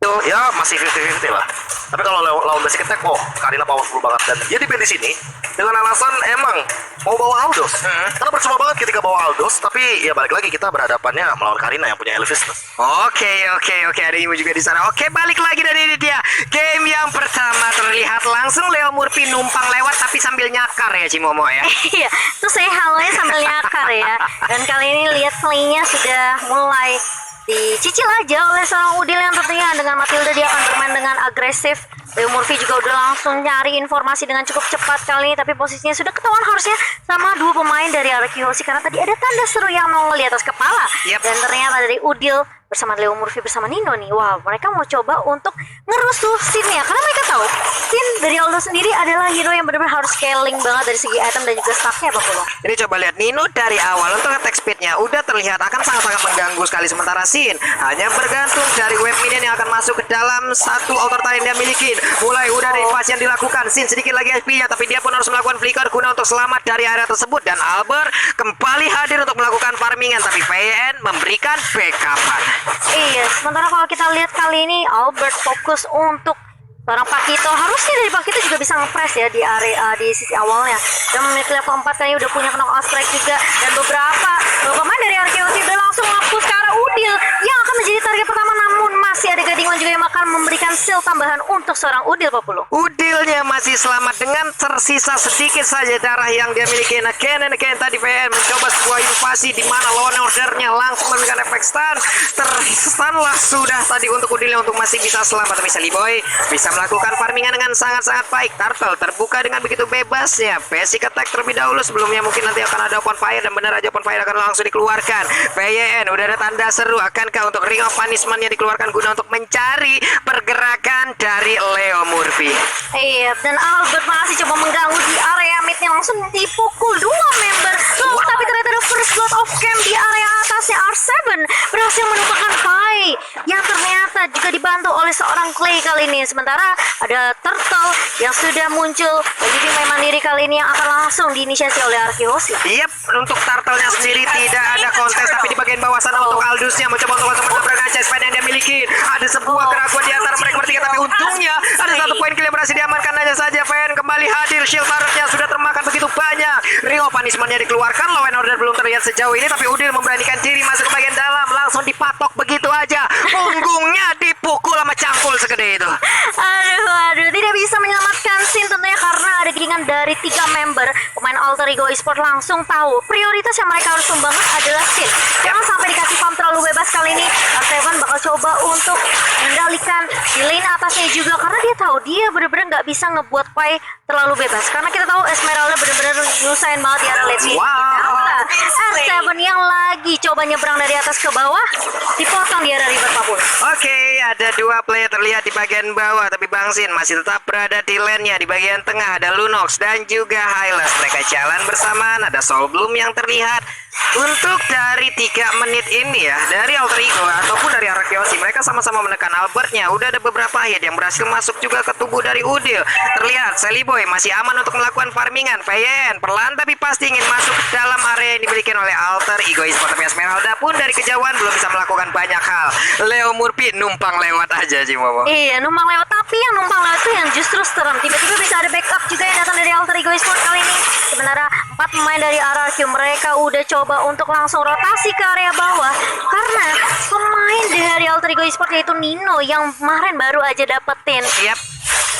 itu ya masih 50-50 lah. Tapi kalau lawan basic attack, Karina powerful banget dan dia di sini dengan alasan emang mau bawa Aldous. Karena percuma banget ketika bawa Aldous, tapi ya balik lagi kita berhadapannya melawan Karina yang punya Elvis. Oke, ada Imo juga di sana. Oke, balik lagi dari dia. Game yang pertama terlihat langsung Leo Murphy numpang lewat tapi sambil nyakar ya Cimomo ya. Iya, tuh saya halonya sambil nyakar ya. Dan kali ini lihat playnya sudah mulai dicicil aja oleh seorang Udil yang tentunya dengan Matilda dia akan bermain dengan agresif. Leo Murphy juga udah langsung nyari informasi dengan cukup cepat kali ini, tapi posisinya sudah ketahuan harusnya sama dua pemain dari Araki Hoshi karena tadi ada tanda seru yang nongol di atas kepala. Dan ternyata dari Udil bersama Leo Murphy bersama Nino nih, mereka mau coba untuk ngerusuh scene-nya karena mereka tahu scene dari Aldo sendiri adalah hero yang benar-benar harus scaling banget dari segi item dan juga stacknya Pak Polo. Ini coba lihat Nino dari awal untuk attack speednya udah terlihat akan sangat-sangat mengganggu sekali, sementara Sin hanya bergantung dari wave minion yang akan masuk ke dalam satu altar time yang dia miliki. Mulai udah ada invasi yang dilakukan, Sin sedikit lagi HP-nya tapi dia pun harus melakukan flicker guna untuk selamat dari area tersebut, dan Albert kembali hadir untuk melakukan farmingan tapi PN memberikan backupan. Iya, sementara kalau kita lihat kali ini Albert fokus untuk seorang Pakito. Harusnya dari Pakito juga bisa nge-press ya di area di sisi awalnya. Dan menit level 4 kayaknya udah punya knock out strike juga, dan beberapa pemain dari RKOC udah langsung ngampus ke arah Udil yang akan menjadi target pertama, namun masih ada Gadingwan juga yang akan memberikan shield tambahan untuk seorang Udil Pak Polo. Udilnya masih selamat dengan tersisa sedikit saja darah yang dia miliki. Nah, Ken tadi PN mencoba sebuah invasi di mana lawan ordernya langsung memberikan efek stun. Terstun lah sudah tadi untuk Udilnya untuk masih bisa selamat, tapi Sally Boy bisa melakukan farmingan dengan sangat-sangat baik. Turtle terbuka dengan begitu bebasnya. Basic attack terlebih dahulu sebelumnya mungkin nanti akan ada open fire, dan benar aja open fire akan langsung dikeluarkan. PYN udah ada tanda seru, akankah untuk ring of punishment yang dikeluarkan guna untuk mencari pergerakan dari Leo Murphy. Iya, dan Albert masih coba mengganggu di area midnya, langsung dipukul dua member. Tapi ternyata ada first blood of camp di area atasnya. R7 berhasil menumpahkan Pai yang ternyata juga dibantu oleh seorang Clay kali ini. Sementara ada Turtle yang sudah muncul bagi tim main mandiri kali ini yang akan langsung diinisiasi oleh Arkeos. Yep, untuk Turtle-nya sendiri tidak ada kontes, tapi di bagian bawah sana untuk Aldous-nya mencoba untuk menabrak aja span yang dia miliki. Ada sebuah keraguan di antara mereka bertiga, tapi untungnya ada satu poin kill yang berhasil diamankan aja saja. PN kembali hadir, shield baretnya sudah termakan begitu banyak. Ring of punishment-nya dikeluarkan, law and order belum terlihat sejauh ini, tapi Udil memberanikan diri masuk ke bagian dalam, langsung dipatok begitu aja. Punggungnya dipukul sama cangkul segede itu. Aduh, tidak bisa menyelamatkan Sin tentunya karena ada giringan dari 3 member pemain Alter Ego Esport langsung tahu prioritas yang mereka harus sumbangkan adalah Sin. Jangan sampai dikasih farm terlalu bebas kali ini. Seven bakal coba untuk mengendalikan di lane atasnya juga karena dia tahu dia benar-benar nggak bisa ngebuat Pai terlalu bebas, karena kita tahu Esmeralda benar-benar nyusahin banget di area late game. R7 yang lagi coba nyebrang dari atas ke bawah dipotong di area river Papua. Oke, ada 2 player terlihat di bagian bawah, tapi Bang Sin masih tetap berada di lane-nya. Di bagian tengah ada Lunox dan juga Hylas. Mereka jalan bersamaan, ada Soul Bloom yang terlihat. Untuk dari 3 menit ini ya, dari Alter Ego ataupun dari Arkeosi, mereka sama-sama menekan Albertnya. Udah ada beberapa hit yang berhasil masuk juga ke tubuh dari Udil. Terlihat Sally Boy masih aman untuk melakukan farmingan. PYN perlahan tapi pasti ingin masuk ke dalam area yang dimiliki oleh Alter Ego Esport. Tapi Esmeralda pun dari kejauhan belum bisa melakukan banyak hal. Leo Murphy numpang lewat aja sih Momo. Iya, numpang lewat, tapi yang numpang lewat itu yang justru serem. Tiba-tiba bisa ada backup juga yang datang dari Alter Ego Esport kali ini. Sebenarnya 4 pemain dari RRQ mereka udah coba untuk langsung rotasi ke area bawah karena pemain dari Alter Ego Esport yaitu Nino yang kemarin baru aja dapetin. Yap.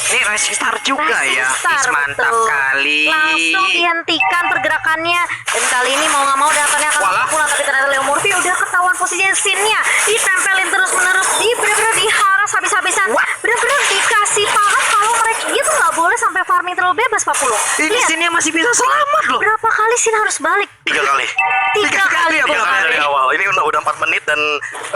Ini Rising Star juga Rising ya. Star, Mantap betul. kali. Langsung dihentikan pergerakannya, dan kali ini mau nggak mau datangnya akan langsung pulang, tapi ternyata Leo Murphy udah ketahuan posisinya. Scene-nya ditempelin terus-menerus, bener-bener diharas habis-habisan, bener-bener dikasih paham kalau mereka dia tuh nggak boleh sampai farming terlalu bebas Pak Pulo. Ini Sin-nya masih bisa selamat loh. Berapa kali Sin harus balik? 3 kali. 3 kali ya Tiga kali dari awal. Ini udah 4 menit dan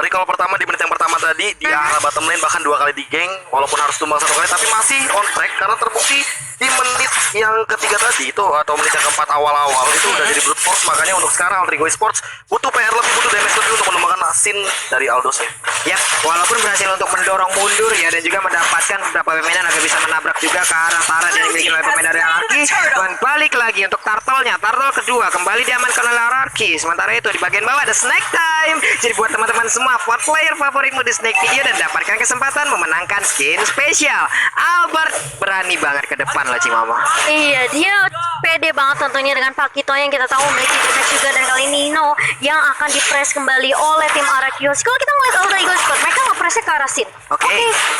recall pertama di menit yang pertama tadi di arah bottom lane bahkan 2 kali di geng, walaupun harus tumbang 1 kali tapi masih on track karena terbukti di menit yang ketiga tadi itu atau menit yang keempat awal-awal itu udah jadi brute force, makanya untuk sekarang Alter Ego Esports butuh PR lebih, butuh damage lebih untuk menemukan scene dari Aldos ya. Ya, walaupun berhasil untuk mendorong mundur ya dan juga mendapatkan beberapa permainan agar bisa menabrak juga ke arah Taran yang dimiliki oleh pemain dari Ararki. Dan balik lagi untuk turtle-nya, turtle kedua kembali diamankan oleh Ararki. Sementara itu di bagian bawah ada Snake Time. Jadi buat teman-teman semua, vote player favoritmu di Snake Video dan dapatkan kesempatan memenangkan skin spesial. Albert berani banget ke depan loh Cimomo. Iya, dia pede banget tentunya dengan Pakito yang kita tahu memiliki damage juga, dan kali ini Nino yang akan dipress kembali oleh tim Arakios. Kalau kita melihat Alter Ego Esports, mereka nge-pressnya ke arah Sin. Oke.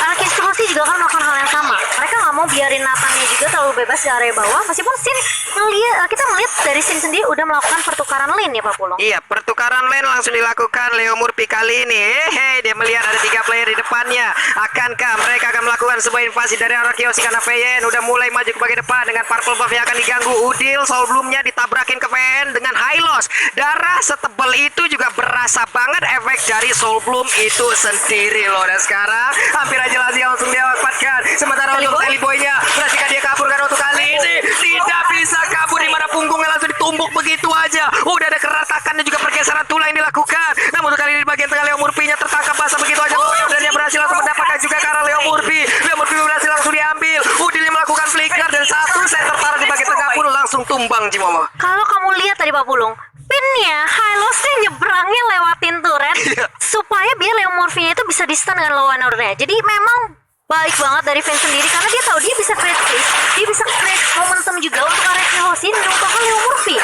Arakios pasti juga akan melakukan hal yang sama. Mereka nggak mau biarin Nathannya juga terlalu bebas di area bawah. Meskipun Sin kita melihat dari Sin sendiri udah melakukan pertukaran lane ya Pak Pulung. Iya, pertukaran lane langsung dilakukan Leo Murphy kali ini. Dia melihat ada 3 player di depannya. Akankah mereka akan melakukan sebuah invasi dari Arakios karena VN udah mulai maju ke bagian depan dengan Purple Buff yang akan diganggu. Udil Soul Bloom-nya ditabrakin ke VN dengan high loss. Darah setebal itu juga berasa banget efek dari Soul Bloom itu sendiri loh. Dan sekarang hampir aja langsung dia dapatkan. Sementara untuk Sally Boy-nya berhasil dia kabur karena untuk kali ini tidak bisa kabur, di mana punggungnya langsung ditumbuk begitu aja. Udah ada keretakan dan juga pergeseran tulang yang dilakukan. Namun untuk kali ini di bagian tengah Leo Murphy-nya tertangkap basah begitu aja. Dan dia berhasil langsung mendapatkan juga ke arah Leo Murphy. Leo Murphy berhasil langsung diambil. Udilnya melakukan flicker dan satu set tertarik di bagian tengah pun langsung tumbang Cimomo. Kalau kamu lihat tadi Pak Pulung, pinnya Hylos-nya nyebrangnya lewatin turret supaya biar Leo Murphy-nya itu bisa di-stun dengan lawan ordernya. Jadi memang baik banget dari fans sendiri karena dia tahu dia bisa create space, dia bisa create momentum juga untuk Arakios ini menumpahkan Leo Murphy.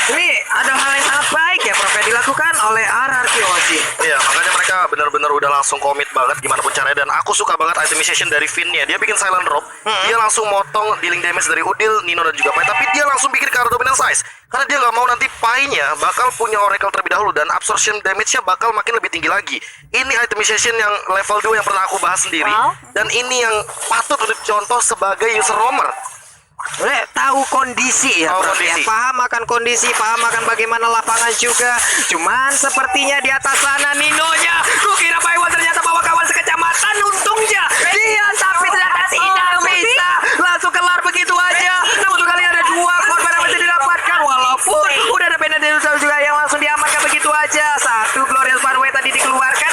Ini ada hal yang sangat baik ya Prof yang dilakukan oleh Arakios. Iya, makanya mereka benar-benar udah langsung komit banget gimana pun caranya, dan aku suka banget itemization dari Finn-nya. Dia bikin silent drop, dia langsung motong dealing damage dari Udil, Nino dan juga Pai, tapi dia langsung bikin ke arah dominant size karena dia nggak mau nanti Pai-nya bakal punya Oracle terlebih dahulu dan absorption damage-nya bakal makin lebih tinggi lagi. Ini itemization yang level 2 yang pernah aku bahas sendiri, dan ini yang patut untuk dicontoh sebagai user roamer. Tahu kondisi ya, Tahu Prof, kondisi. ya. Paham akan kondisi, paham akan bagaimana lapangan juga. Cuman sepertinya di atas sana Ninonya, kukira Paiwan ternyata bawa kawan sekecamatan. Untungnya dia tapi ternyata tidak bisa langsung kelar begitu aja. Namun untuk kali ada 2 korban yang masih didapatkan, walaupun udah ada Benedict juga yang langsung diamankan begitu aja. Satu Glorious Parway tadi dikeluarkan,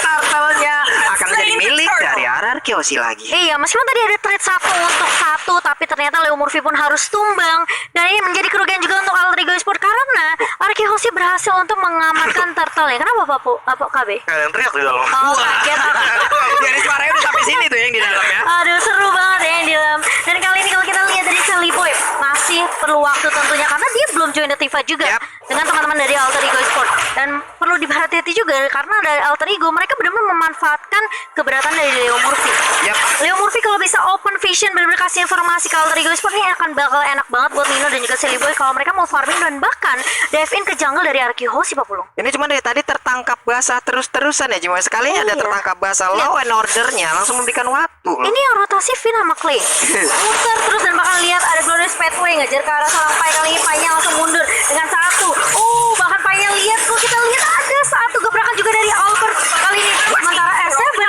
turtle-nya akan menjadi milik dari Arakios lagi. Iya, meskipun tadi ada trade 1 untuk 1, tapi ternyata Leo Murphy pun harus tumbang. Dan ini menjadi kerugian juga untuk Alter Ego Esports karena Arakios berhasil untuk mengamankan turtle-nya. Kenapa Pak KB? Kalian teriak di dalam. Oh, kaget aku. Jadi suaranya udah sampai sini tuh yang di dalam ya. Aduh, seru banget ya yang di dalam. Dan kali ini kalau kita lihat dari Sally Boy masih perlu waktu tentunya karena dia belum join the Tifa juga dengan teman-teman dari Alter Ego Esports. Dan perlu diperhati-hati juga karena dari Alter Ego mereka benar-benar memanfaatkan keberatan dari Leo Murphy. Leo Murphy kalau bisa open vision benar-benar kasih informasi ke Alter Ego Esports ini akan bakal enak banget buat Nino dan juga Sally Boy kalau mereka mau farming dan bahkan dive in ke jungle dari Arakios Pak Pulung. Ini cuma dari tadi tertangkap basah terus-terusan ya, cuma sekali ada tertangkap basah. Law and ordernya langsung memberikan waktu loh. Ini yang rotasi Finn sama Clay muter terus dan bakal lihat ada Glorious Pathway ngejar ke arah seorang Pai. Kali ini Pai-nya langsung mundur dengan 1. Bahkan Pai-nya lihat kok, kita lihat ada 1 gebrakan juga dari Albert kali ini. Sementara R7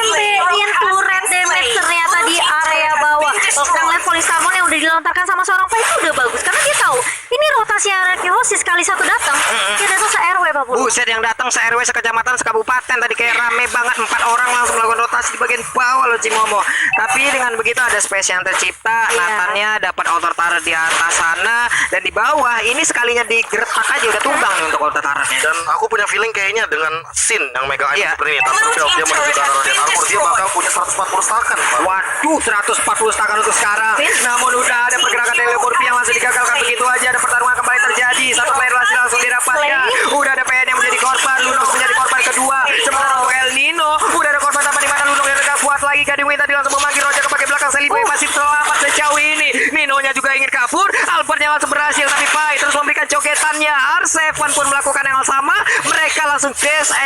nembein turret damage ternyata di area bawah. Kalau kita ngeliat Polistamon yang udah dilontarkan sama seorang Pai itu udah bagus karena dia tahu ini rotasi Arakios sekali 1 datang, dia datang se-RW Pak Pulung. Buset, yang datang se-RW, sekecamatan, sekabupaten tadi kayak rame banget. 4 orang langsung melakukan rotasi di bagian bawah loh Cimomo. Tapi dengan begitu ada space yang tercipta. Nathannya dapat outer turret di atas sana dan di bawah ini sekalinya digeretak aja udah tumbang nih untuk outer turretnya. Dan aku punya feeling kayaknya dengan Sin yang megang item seperti ini, Thunder Belt, dia menuju ke arah Radiant Armor, dia bakal punya 140 stakan, Pak. Waduh, 140 stakan untuk sekarang. Namun udah ada pergerakan dari Leo Murphy yang langsung digagalkan begitu aja. Ada pertarungan kembali terjadi. 1 player langsung didapatkan. Udah ada PN yang menjadi korban. Lunox menjadi korban kedua. Sementara untuk El Nino udah ada korban tambahan di mana Lunox yang gak kuat lagi. Gading Win tadi langsung memanggil Roger ke bagian belakang. Sally Boy masih selamat sejauh ini. Ninonya juga ingin kabur. Albertnya langsung berhasil, tapi Pai terus memberikan coketannya. R7 pun melakukan yang sama. Mereka langsung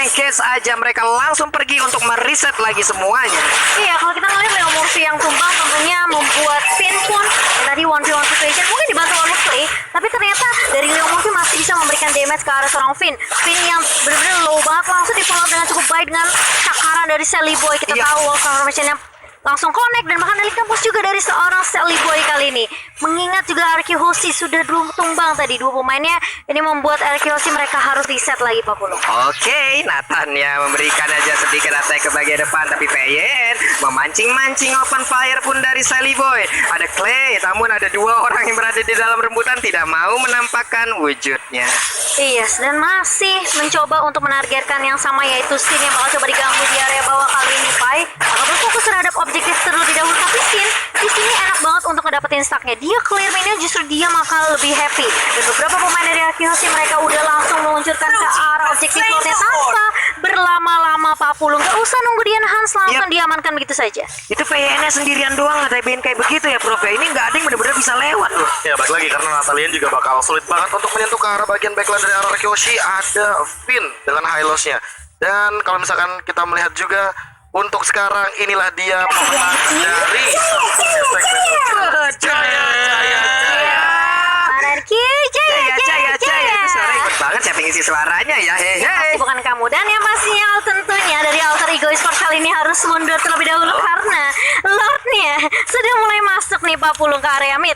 engage aja. Mereka langsung pergi untuk mereset lagi semuanya. Iya, kalau kita ngeliat Leo Murphy yang tumbang tentunya membuat Finn pun yang tadi 1v1 situation mungkin dibantu oleh Clay, tapi ternyata dari Leo Murphy masih bisa memberikan damage ke arah seorang Finn. Finn yang benar-benar low banget langsung di follow dengan cukup baik dengan cakaran dari Sally Boy. Kita tahu wall confirmation-nya langsung connect dan bahkan dari kampus juga dari seorang Sally Boy kali ini. Mengingat juga RQ Hoshi sudah tumbang tadi dua pemainnya, ini membuat RQ Hoshi mereka harus reset lagi Pak Pulung. Oke, Nathan ya memberikan aja sedikit attack ke bagian depan, tapi PYN memancing-mancing open fire pun dari Sally Boy. Ada Clay, namun ada dua orang yang berada di dalam rembutan tidak mau menampakkan wujudnya. Yes, dan masih mencoba untuk menargetkan yang sama yaitu Sin yang bakal coba diganggu di area bawah kali ini Pai. Akan berfokus terhadap objektif terlebih dahulu, tapi Sin di sini enak banget untuk ngedapetin stacknya. Dia clear mainnya, justru dia bakal lebih happy. Dan beberapa pemain dari RQ Hoshi mereka udah langsung meluncurkan ke arah objektif lotnya tanpa berlama-lama Pak Pulung. Gak usah nunggu dia Hans, langsung diamankan begitu saja. Itu PYN-nya sendirian doang ngetepin kayak begitu ya Prof ya. Ini nggak ada yang benar-benar bisa lewat loh. Ya balik lagi karena Natalian juga bakal sulit banget untuk menyentuh ke arah bagian backline dari arah Kyoshi. Ada Finn dengan high loss-nya. Dan kalau misalkan kita melihat juga untuk sekarang inilah dia pemenang dari Jaya. RQ Jaya. Itu suara ikut banget saya pengen isi suaranya ya. Pasti bukan kamu. Dan yang pastinya tentunya dari Alter Ego Esports kali ini harus mundur terlebih dahulu karena Lordnya sudah mulai masuk nih Pak Pulung ke area mid.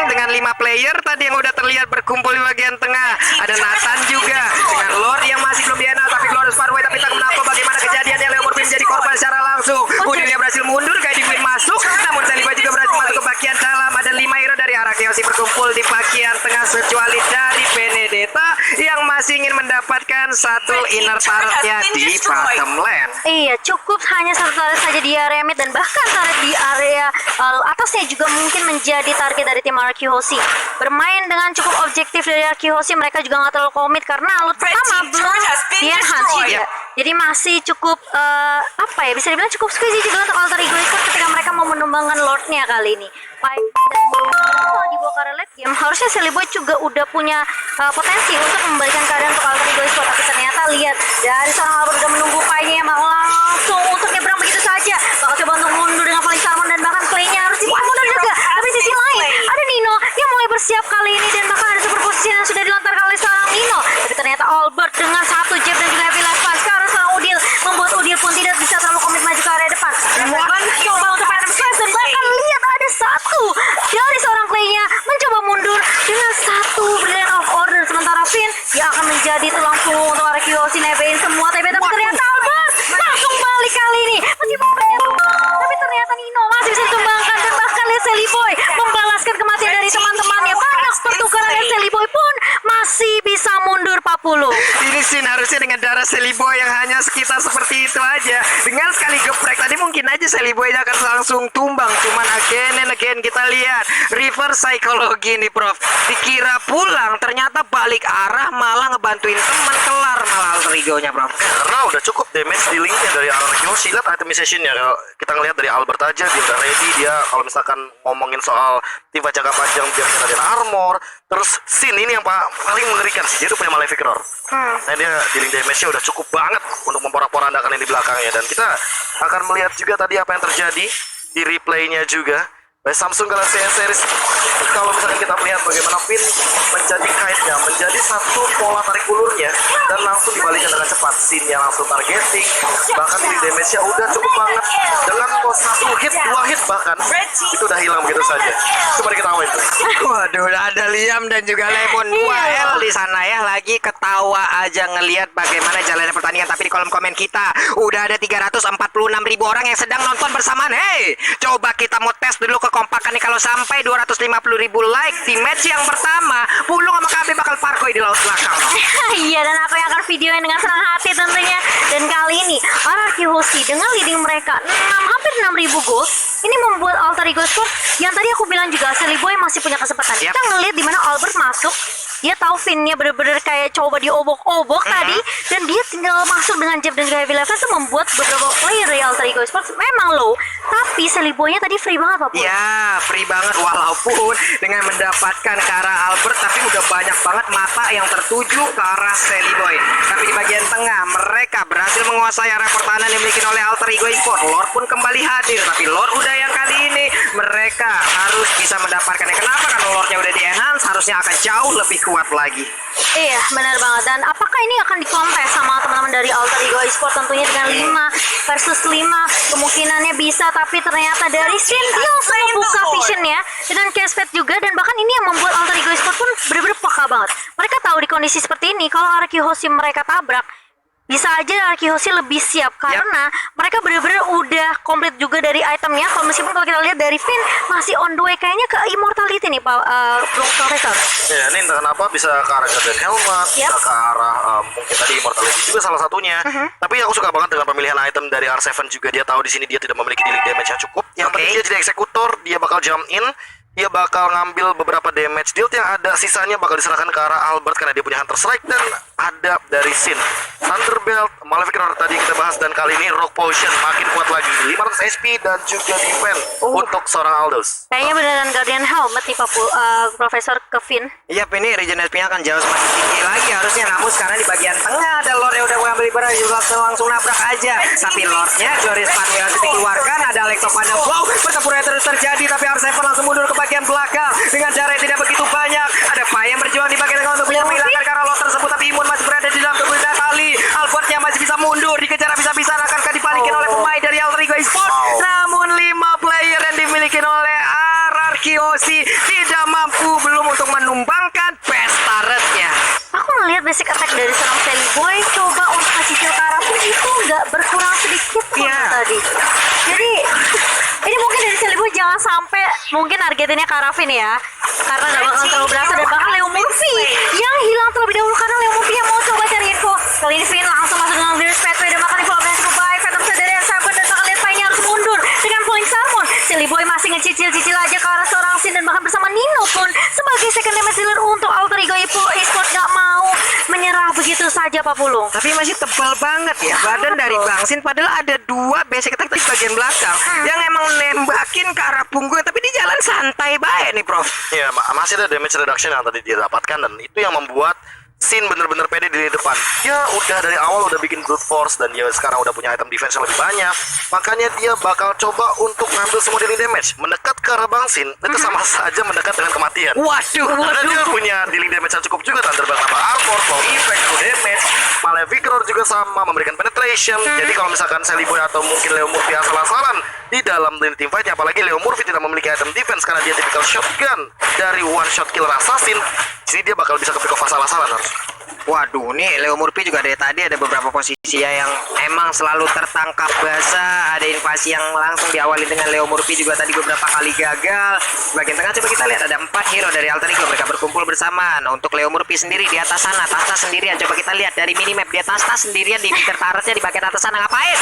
Dengan 5 player tadi yang udah terlihat berkumpul di bagian tengah. Ada Nathan juga dengan Lord yang masih belum dianal, tapi Glorious Parway tapi tak menapa bagaimana kejadiannya. Leo Murphy menjadi korban secara langsung. Udilnya berhasil mundur, kayak Win masuk, namun Sally Boy juga berhasil masuk ke bagian dalam. Ada 5 hero dari arah Kyoshi berkumpul di bagian tengah, kecuali dari Benedetta yang masih ingin mendapatkan satu inner turret-nya di bottom lane. Iya, cukup hanya satu turret saja di area mid dan bahkan turret di area atasnya juga mungkin menjadi target dari tim RQ Hoshi. Bermain dengan cukup objektif dari RQ Hoshi, mereka juga nggak terlalu komit karena loot pertama belum di-enhance juga. Jadi masih cukup apa ya, bisa dibilang cukup squeezy juga untuk Alter Ego Esports ketika mereka mau menumbangkan Lordnya kali ini. Baik, dan kalau dibawa ke late game harusnya Sally Boy juga udah punya potensi untuk membalikan keadaan untuk Alter Ego Esports, tapi ternyata lihat dari seorang Albert udah menunggu Pai-nya yang bakal langsung untuk nyebrang begitu saja, bakal coba untuk mundur dengan paling Salmon dan bahkan Clay-nya harus dibuat mundur juga. Tapi sisi lain ada Nino yang mulai bersiap kali ini dan bahkan ada super position yang sudah dilontarkan oleh seorang Nino, tapi ternyata Albert dengan satu jab dan juga heavy last pass ke arah seorang Udil membuat Udil pun tidak bisa terlalu komit maju ke area depan. Dan coba untuk Phantom Slash dan bahkan lihat ada satu dari seorang Clay-nya mencoba mundur dengan satu brilliant of order, sementara Finn yang akan menjadi tulang punggung untuk RQ Hoshi nebein semua TB, tapi ternyata Albert langsung balik kali ini meskipun mereka tumbang, tapi ternyata Nino masih bisa ditumbangkan dan bahkan lihat Sally Boy membalaskan kematian dari teman-temannya. Banyak pertukaran dan Sally Boy pun masih bisa mundur 40. Ini sih harusnya dengan darah Sally Boy yang hanya sekitar seperti itu aja. Dengan sekali geprek tadi mungkin aja Sally Boy akan langsung tumbang. Cuman again and again kita lihat reverse psychology nih Prof. Dikira pulang ternyata balik arah malah ngebantuin teman, kelar malah Alter Ego-nya Prof. Karena udah cukup damage dealingnya dari arah Kyoshi. Lihat itemization-nya, kalau kita ngelihat dari Albert aja dia udah ready. Dia kalau misalkan ngomongin soal tiba jangka panjang dia punya Radiant Armor. Terus Sin ini yang paling mengerikan sih, dia tuh punya Malefic Roar. Nah dia dealing damage-nya udah cukup banget untuk memporak-porandakan yang di belakangnya. Dan kita akan melihat juga tadi apa yang terjadi di replaynya juga. Baik Samsung Galaxy S Series, kalau misalkan kita melihat bagaimana Finn menjadi kite-nya, menjadi satu pola tarik ulurnya dan langsung dibalikan dengan cepat. Scene-nya langsung targeting, bahkan di damage-nya udah cukup banget dengan satu hit, 2 hit bahkan itu udah hilang begitu saja. Coba diketawain tuh. Waduh, ada Liam dan juga Lemon 2L di sana ya, lagi ketawa aja ngelihat bagaimana jalannya pertandingan. Tapi di kolom komen kita udah ada 346.000 orang yang sedang nonton bersamaan. Hey, coba kita mau tes dulu kekompakan nih. Kalau sampai 250.000 like di match yang pertama, Pulung sama KB bakal parkoy di laut belakang. Iya, dan aku yang akan videoin dengan senang hati tentunya. Dan kali ini RQ Hoshi dengan leading mereka hampir 6.000 gold ini membuat Alter Ego Esports yang tadi aku bilang juga Sally Boy masih punya kesempatan. Kita ngelihat di mana Albert masuk, dia tahu Finn-nya bener-bener kayak coba diobok-obok tadi, dan dia tinggal masuk dengan jab dan juga heavy level itu membuat beberapa player dari Alter Ego Esports memang low, tapi Sally Boy-nya tadi free banget Pak Pur. Ya, free banget walaupun dengan mendapatkan ke arah Albert, tapi udah banyak banget mata yang tertuju ke arah Sally Boy. Tapi di bagian tengah mereka berhasil menguasai area pertahanan yang dimiliki oleh Alter Ego Esports. Lord pun kembali hadir, tapi Lord udah yang kali ini mereka harus bisa mendapatkannya. Kenapa? Karena Lordnya udah di-enhance, harusnya akan jauh lebih kuat lagi. Iya, benar banget. Dan apakah ini akan dikontes sama teman-teman dari Alter Ego Esports tentunya dengan 5 versus 5? Kemungkinannya bisa tapi ternyata dari Sin dia langsung membuka visionnya dengan cashpad juga, dan bahkan ini yang membuat Alter Ego Esports pun benar-benar peka banget. Mereka tahu di kondisi seperti ini kalau Araki Hoshi mereka tabrak, bisa aja Araki Hoshi lebih siap karena mereka benar-benar udah komplit juga dari itemnya. Kalau meskipun kalau kita lihat dari Finn masih on the way kayaknya ke immortality nih Pak Profesor. Ya, ini entah kenapa bisa ke arah Golden Helmet, bisa ke arah mungkin tadi Immortality juga salah satunya. Tapi aku suka banget dengan pemilihan item dari R7 juga. Dia tahu di sini dia tidak memiliki dealing damage yang cukup. Yang penting dia jadi eksekutor, dia bakal jump in, dia bakal ngambil beberapa damage deal yang ada, sisanya bakal diserahkan ke arah Albert karena dia punya Hunter Strike, dan ada dari Sin Thunderbelt, Malefic Roar tadi kita bahas, dan kali ini Rock Potion makin kuat lagi 500 SP dan juga defense untuk seorang Aldous. Kayaknya beneran Guardian Helmet nih Pak Profesor Kevin. Iya, ini regen SP-nya akan jauh semakin tinggi lagi harusnya, namun sekarang di bagian tengah ada Lord yang udah mengambil ibarat langsung nabrak aja. Tapi Lordnya Joris Panwell dikeluarkan, ada Electopanda. Wow, pertempuran terus terjadi, tapi R7 langsung mundur ke bagian belakang dengan jarak yang tidak begitu banyak. Ada Pai yang berjuang di bagian tengah untuk bisa menghilangkan karena Lord tersebut, tapi Imun masih berada di dalam tubuh Natali. Albertnya masih bisa mundur, dikejar bisa-bisa, akankah dibalikin oleh pemain dari Alter Ego Esports. Namun 5 player yang dimiliki oleh Araki Hoshi tidak mampu belum untuk menumbangkan pesta retnya. Aku ngelihat basic attack dari seorang Sally Boy coba untuk kasih kill ke arah pun itu nggak berkurang sedikit pun tadi. Jadi ini mungkin dari Sally Boy jangan sampai mungkin targetinnya ke arah Finn ya, karena nggak bakal terlalu berasa, dan bahkan Leo Murphy yang hilang terlebih dahulu karena Leo Murphy yang mau coba cari info. Kali ini Finn langsung masuk dengan Beer's Pathway dan bahkan info yang cukup baik. Phantom Shot dari R7 dan bahkan lihat Pai harus mundur dengan Falling Salmon. Sally Boy masih ngecicil-cicil aja ke arah seorang Sin, dan bahkan bersama Nino pun sebagai second damage dealer untuk Alter Ego Esports nggak mau menyerah begitu saja Pak Pulung. Tapi masih tebal banget ya badan dari Bang Sin, padahal ada 2 basic attack di bagian belakang yang emang nembakin ke arah punggung, tapi di jalan santai baik nih Prof. Ya, masih ada damage reduction yang tadi dia dapatkan, dan itu yang membuat Sin bener-bener pede di depan. Dia udah dari awal udah bikin brute force, dan dia sekarang udah punya item defense yang lebih banyak. Makanya dia bakal coba untuk ngambil semua dealing damage. Mendekat ke arah Bang Sin itu sama saja mendekat dengan kematian. Waduh, Karena dia punya dealing damage yang cukup juga. Thunderbelt tambah armor, flow effect, full damage. Malefic Roar juga sama, memberikan penetration. Jadi kalau misalkan Sally Boy atau mungkin Leo Murphy asal-asalan di dalam team fight, apalagi Leo Murphy tidak memiliki item defense karena dia typical shotgun dari one shot killer assassin, sini dia bakal bisa ke pick off asal-asalan harus. Waduh, nih Leo Murphy juga dari tadi ada beberapa posisi ya yang emang selalu tertangkap basah. Ada invasi yang langsung diawali dengan Leo Murphy juga tadi beberapa kali gagal. Bagian tengah coba kita lihat ada 4 hero dari Alter Ego, mereka berkumpul bersama. Nah, untuk Leo Murphy sendiri di atas sana, Tasta sendirian. Coba kita lihat dari minimap, dia Tasta sendirian di meter turretnya di bagian atas sana, ngapain?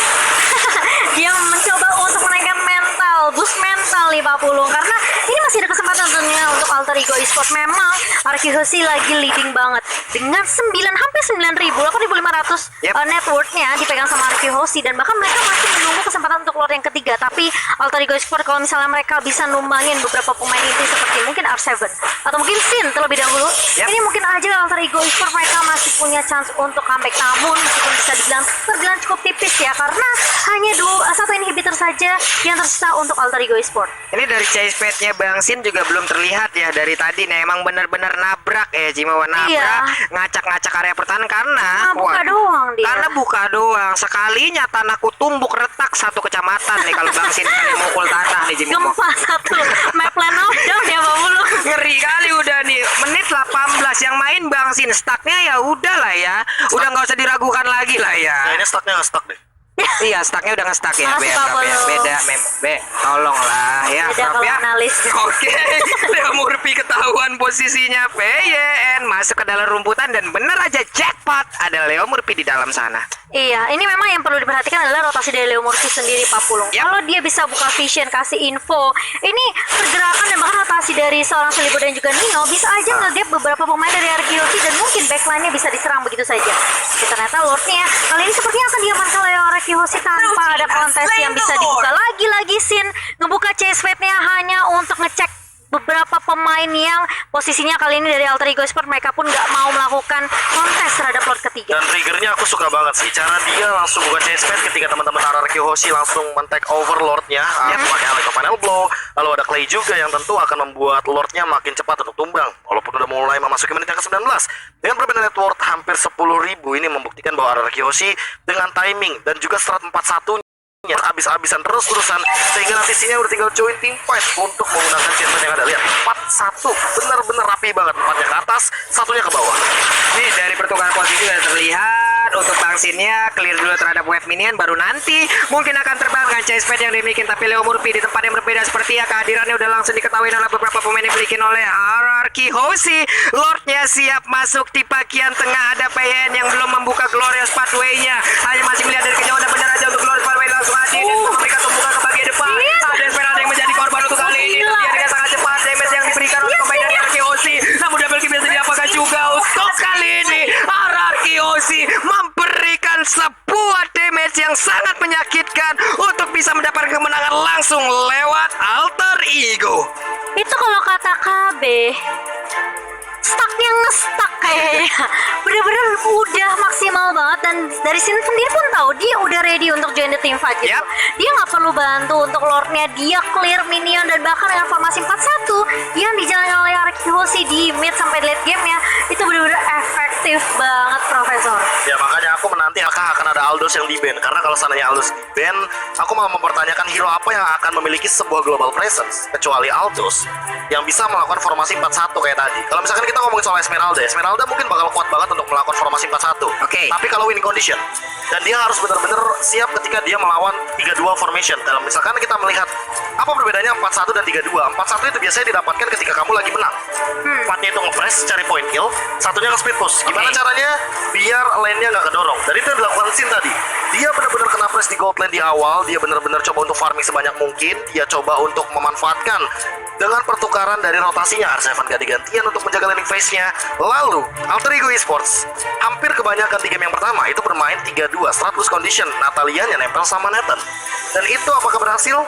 Dia mencoba untuk menaikkan mental, boost mental nih Pak Pulung, karena ini masih ada kesempatan tentunya untuk Alter Ego Esports. Memang Araki Hoshi lagi leading banget dengan hampir 8.500 net worth-nya dipegang sama Araki Hoshi, dan bahkan mereka masih menunggu kesempatan untuk Lord yang ketiga. Tapi Alter Ego Esports kalau misalnya mereka bisa numbangin beberapa pemain inti seperti mungkin R7 atau mungkin Sin terlebih dahulu, ini mungkin aja Alter Ego Esports mereka masih punya chance untuk comeback. Namun meskipun bisa terbilang cukup tipis ya, karena hanya satu inhibitor saja yang tersisa untuk Alter Ego Esports. Ini dari chase pad-nya Bang Sin juga belum terlihat ya dari tadi. Nah, emang benar-benar nabrak ya, Jimawa nabrak, ngacak-ngacak area pertahanan karena buka doang dia. Karena buka doang. Sekalinya tanahku tumbuk retak 1 kecamatan nih kalau Bang Sin kali mukul tanah nih Jimawa. Gempa 1 map plan down ya Pak Pulung. Ngeri kali udah nih. Menit 18 yang main Bang Sin, stucknya ya udah lah ya. Udah nggak usah diragukan lagi lah ya. Nah, ini stucknya nggak stuck deh. Iya, stucknya udah nge-stuck ya. Makasih, Pak Polo. Beda, tolonglah ya. Beda Maaf kalau ya. analis. Oke, Leo Murphy ketahuan posisinya PYN masuk ke dalam rumputan, dan bener aja jackpot ada Leo Murphy di dalam sana. Iya, ini memang yang perlu diperhatikan adalah rotasi dari Leo Murphy sendiri Pak Pulung. Kalau dia bisa buka vision, kasih info, ini pergerakan dan bahkan rotasi dari seorang Selibo dan juga Nino bisa aja nge-gap beberapa pemain dari Araki Hoshi, dan mungkin backline-nya bisa diserang begitu saja. Tapi ternyata Lord-nya kali ini sepertinya akan diamankan oleh Araki Hoshi tanpa ada kontes yang bisa dibuka. Lagi-lagi Sin ngebuka chase fate-nya hanya untuk ngecek beberapa pemain yang posisinya kali ini dari Alter Ego Esports, mereka pun nggak mau melakukan kontes terhadap Lord ketiga. Dan triggernya aku suka banget sih, cara dia langsung buka chase pad ketika teman-teman Araki Hoshi langsung men-take over Lordnya. Pakai Electro Blow, lalu ada Clay juga yang tentu akan membuat Lordnya makin cepat untuk tumbang. Walaupun udah mulai memasuki menit yang ke-19 dengan perbedaan net worth hampir 10.000, ini membuktikan bahwa Araki Hoshi dengan timing dan juga strat 4-1 habis-habisan terus-terusan sehingga nanti sini udah tinggal join team fight untuk menggunakan champion yang ada. Lihat 4-1 bener-bener rapi banget, 4-nya ke atas, 1-nya ke bawah. Nih dari pertukaran posisi sudah terlihat untuk Bang Sinnya clear dulu terhadap wave minion, baru nanti mungkin akan terbang dengan chase pad yang dimiliki. Tapi Leo Murphy di tempat yang berbeda seperti ya, kehadirannya udah langsung diketahui oleh beberapa pemain yang dimiliki oleh RRQ Hoshi. Lordnya siap masuk di bagian tengah, ada PN yang belum membuka Glorious Pathway-nya, hanya masih melihat dari kejauhan dan benar aja untuk Glorious Pathway langsung mati dan memberikan tumpukan ke bagian depan. Ada Esmeralda yang menjadi korban untuk kali ini, dia dengan sangat cepat damage yang diberikan oleh pemain dari RRQ Hoshi. Namun double kill bisa diapakan juga untuk kali ini. RRQ Hoshi memberikan sebuah damage yang sangat menyakitkan untuk bisa mendapatkan kemenangan langsung lewat alter ego. Itu kalau kata KB, stucknya ngestak kayaknya. Bener-bener udah maksimal banget, dan dari sini sendiri pun tahu dia udah ready untuk join the team fight gitu. Yap. Dia nggak perlu bantu untuk lordnya, dia clear minion, dan bahkan dengan formasi 4-1 yang dijalankan oleh Araki Hoshi di mid sampai late game nya itu bener-bener efektif banget, Profesor. Ya makanya aku menanti apakah akan ada Aldous yang di ban, karena kalau seandainya Aldous di ban, aku malah mempertanyakan hero apa yang akan memiliki sebuah global presence kecuali Aldous yang bisa melakukan formasi 4-1 kayak tadi. Kalau misalkan kita ngomongin soal Esmeralda mungkin bakal kuat banget untuk melakukan formasi 4-1. Oke. Tapi kalau winning condition, dan dia harus benar-benar siap ketika dia melawan 3-2 formation. Dalam misalkan kita melihat apa perbedaannya 4-1 dan 3-2. 4-1 itu biasanya didapatkan ketika kamu lagi menang. 4-nya itu nge-press cari point kill, 1-nya nge-speed push. Gimana Oke. caranya biar lane-nya nggak kedorong? Dan itu yang dilakukan Sin tadi. Dia benar-benar kena press di gold lane di awal, dia benar-benar coba untuk farming sebanyak mungkin, dia coba untuk memanfaatkan dengan pertukaran dari rotasinya. R7 ganti-gantian untuk menjaga landing phase-nya. Lalu Alter Ego Esports hampir kebanyakan di game yang pertama itu bermain 3-2 100 condition, Natalia-nya nempel sama Nathan. Dan itu apakah berhasil?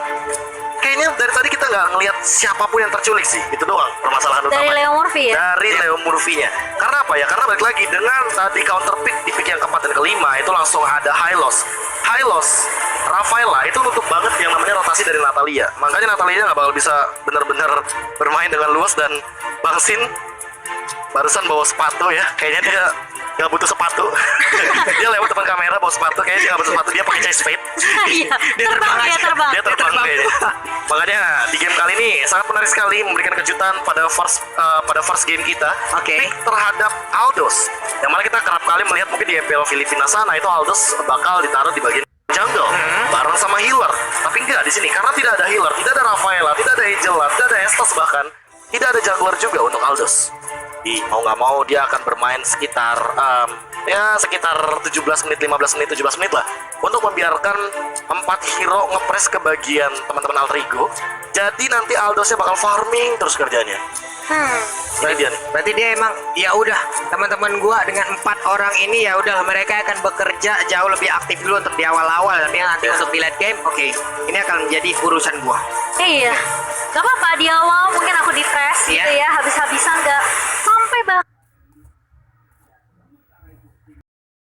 Kayaknya dari tadi kita nggak ngelihat siapapun yang terculik sih. Itu doang permasalahan Dari utamanya. Leo Murphy ya? Dari Leo Murphy-nya. Karena apa ya? Karena balik lagi dengan tadi counter pick di pick yang keempat dan kelima itu langsung ada Hylos, Rafaela itu nutup banget yang namanya rotasi dari Natalia. Makanya Natalia nggak bakal bisa benar-benar bermain dengan luas, dan Bang Sin barusan bawa sepatu ya. Kayaknya dia nggak butuh sepatu. Dia lewat depan kamera bawa sepatu, kayaknya dia nggak butuh sepatu, dia pakai chest fade. Iya, Dia terbang aja. terbang. Dia terbang kayaknya. Makanya di game kali ini sangat menarik sekali, memberikan kejutan pada first game kita. Oke. Pick terhadap Aldous, yang mana kita kerap kali melihat mungkin di MPL Filipina sana itu Aldous bakal ditaruh di bagian jungle bareng sama healer. Tapi enggak di sini karena tidak ada healer, tidak ada Rafaela, tidak ada Angela, tidak ada Estes, bahkan tidak ada jungler juga untuk Aldous. Mau nggak mau dia akan bermain sekitar sekitar 17 menit, 15 menit, 17 menit lah untuk membiarkan 4 hero ngepres ke bagian teman-teman Alter Ego. Jadi nanti Aldosnya bakal farming terus kerjanya. Ini dia nih. Berarti dia emang ya udah, teman-teman gua dengan 4 orang ini ya udah, mereka akan bekerja jauh lebih aktif dulu untuk di awal-awal, tapi nanti untuk di late game, oke, ini akan menjadi urusan gua. Iya, gak apa-apa di awal mungkin aku di trash gitu Iya. ya, habis-habisan gak